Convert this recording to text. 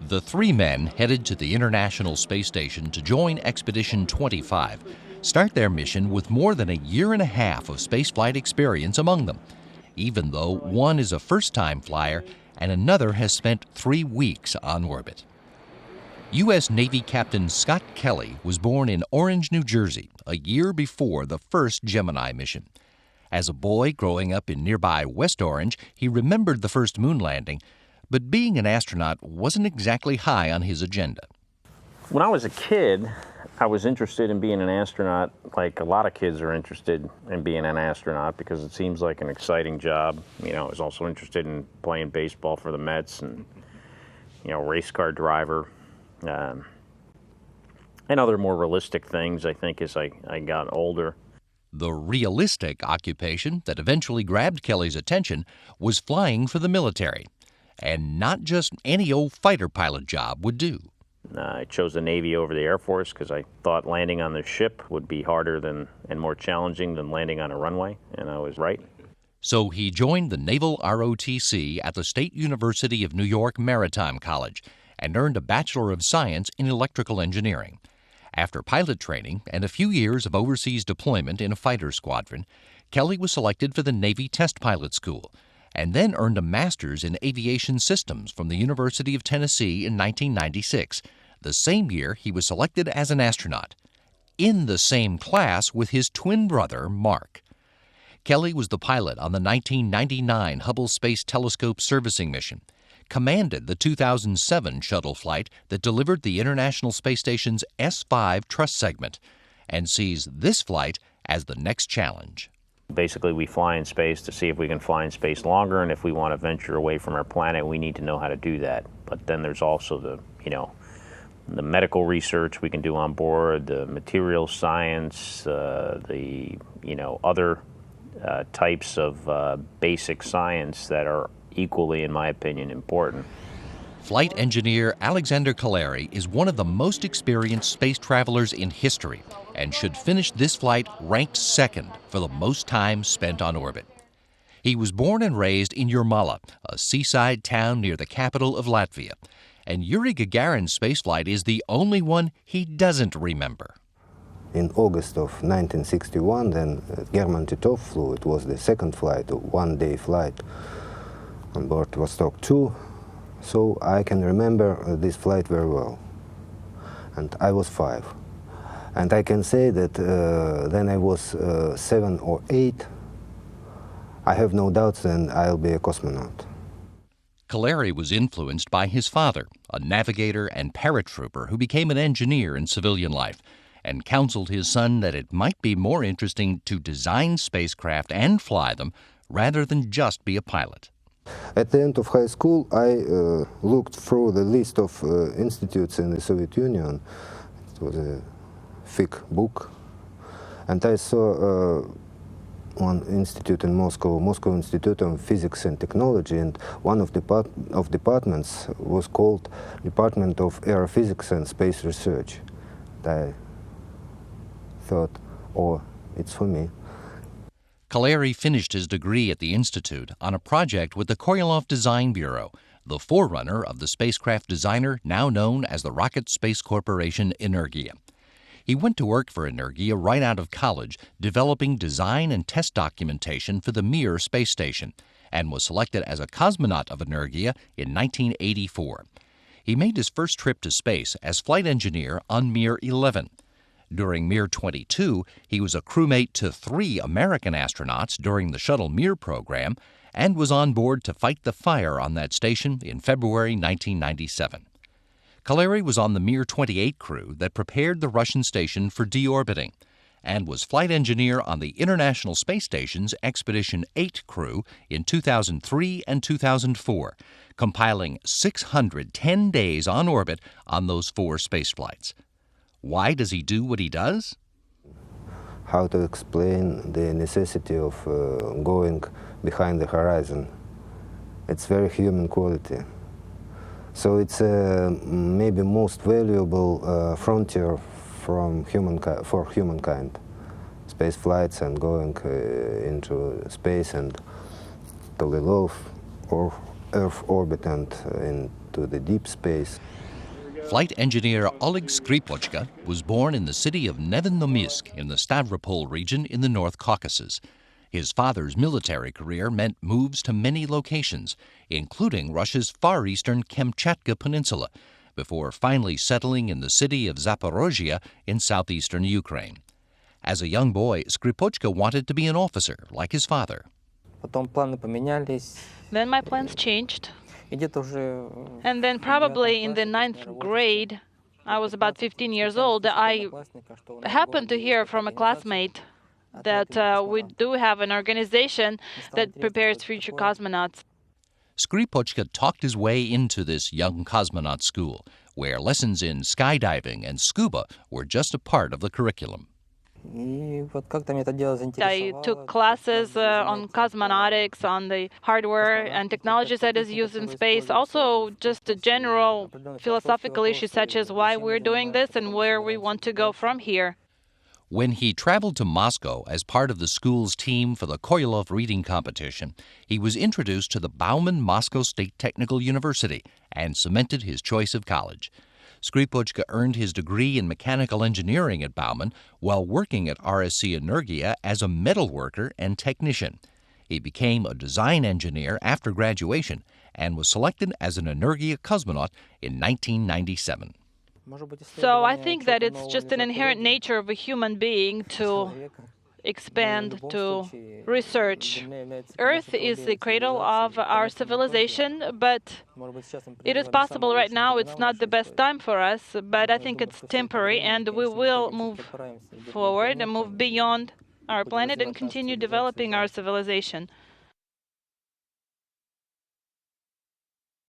The three men headed to the International Space Station to join Expedition 25 start their mission with more than a year and a half of spaceflight experience among them, even though one is a first-time flyer and another has spent 3 weeks on orbit. U.S. Navy Captain Scott Kelly was born in Orange, New Jersey, a year before the first Gemini mission. As a boy growing up in nearby West Orange, he remembered the first moon landing, but being an astronaut wasn't exactly high on his agenda. When I was a kid, I was interested in being an astronaut, like a lot of kids are interested in being an astronaut because it seems like an exciting job. You know, I was also interested in playing baseball for the Mets and, race car driver, and other more realistic things, I think, as I got older. The realistic occupation that eventually grabbed Kelly's attention was flying for the military. And not just any old fighter pilot job would do. I chose the Navy over the Air Force because I thought landing on the ship would be harder and more challenging than landing on a runway, and I was right. So he joined the Naval ROTC at the State University of New York Maritime College and earned a Bachelor of Science in Electrical Engineering. After pilot training and a few years of overseas deployment in a fighter squadron, Kelly was selected for the Navy Test Pilot School, and then earned a master's in aviation systems from the University of Tennessee in 1996, the same year he was selected as an astronaut, in the same class with his twin brother, Mark. Kelly was the pilot on the 1999 Hubble Space Telescope servicing mission, commanded the 2007 shuttle flight that delivered the International Space Station's S5 truss segment, and sees this flight as the next challenge. Basically, we fly in space to see if we can fly in space longer, and if we want to venture away from our planet, we need to know how to do that. But then there's also the medical research we can do on board, the material science, the other types of basic science that are equally, in my opinion, important. Flight engineer Alexander Kaleri is one of the most experienced space travelers in history and should finish this flight ranked second for the most time spent on orbit. He was born and raised in Jurmala, a seaside town near the capital of Latvia, and Yuri Gagarin's spaceflight is the only one he doesn't remember. In August of 1961, then German Titov flew. It was the second flight, a one-day flight on board Vostok 2. So I can remember this flight very well. And I was 5. And I can say that then I was 7 or 8. I have no doubts then I'll be a cosmonaut. Kaleri was influenced by his father, a navigator and paratrooper who became an engineer in civilian life, and counseled his son that it might be more interesting to design spacecraft and fly them rather than just be a pilot. At the end of high school, I looked through the list of institutes in the Soviet Union. It was a thick book. And I saw one institute in Moscow, Moscow Institute of Physics and Technology, and one of the departments was called Department of Aerophysics and Space Research. I thought, oh, it's for me. Kaleri finished his degree at the Institute on a project with the Korolev Design Bureau, the forerunner of the spacecraft designer now known as the Rocket Space Corporation Energia. He went to work for Energia right out of college, developing design and test documentation for the Mir space station, and was selected as a cosmonaut of Energia in 1984. He made his first trip to space as flight engineer on Mir 11. During Mir 22, he was a crewmate to 3 American astronauts during the Shuttle Mir program and was on board to fight the fire on that station in February 1997. Kaleri was on the Mir 28 crew that prepared the Russian station for deorbiting and was flight engineer on the International Space Station's Expedition 8 crew in 2003 and 2004, compiling 610 days on orbit on those 4 spaceflights. Why does he do what he does? How to explain the necessity of going behind the horizon. It's very human quality. So it's maybe most valuable frontier for humankind. Space flights and going into space and to live off or Earth orbit and into the deep space. Flight engineer Oleg Skripochka was born in the city of Nevenomysk in the Stavropol region in the North Caucasus. His father's military career meant moves to many locations, including Russia's far eastern Kamchatka Peninsula, before finally settling in the city of Zaporozhye in southeastern Ukraine. As a young boy, Skripochka wanted to be an officer, like his father. Then my plans changed. And then probably in the 9th grade, I was about 15 years old, I happened to hear from a classmate that we do have an organization that prepares future cosmonauts. Skripochka talked his way into this young cosmonaut school, where lessons in skydiving and scuba were just a part of the curriculum. I took classes on cosmonautics, on the hardware and technologies that is used in space, also just general philosophical issues such as why we're doing this and where we want to go from here. When he traveled to Moscow as part of the school's team for the Koryolov reading competition, he was introduced to the Bauman Moscow State Technical University and cemented his choice of college. Skripochka earned his degree in mechanical engineering at Bauman while working at RSC Energia as a metal worker and technician. He became a design engineer after graduation and was selected as an Energia cosmonaut in 1997. So I think that it's just an inherent nature of a human being to expand, to research. Earth is the cradle of our civilization, but it is possible right now it's not the best time for us, but I think it's temporary, and we will move forward and move beyond our planet and continue developing our civilization.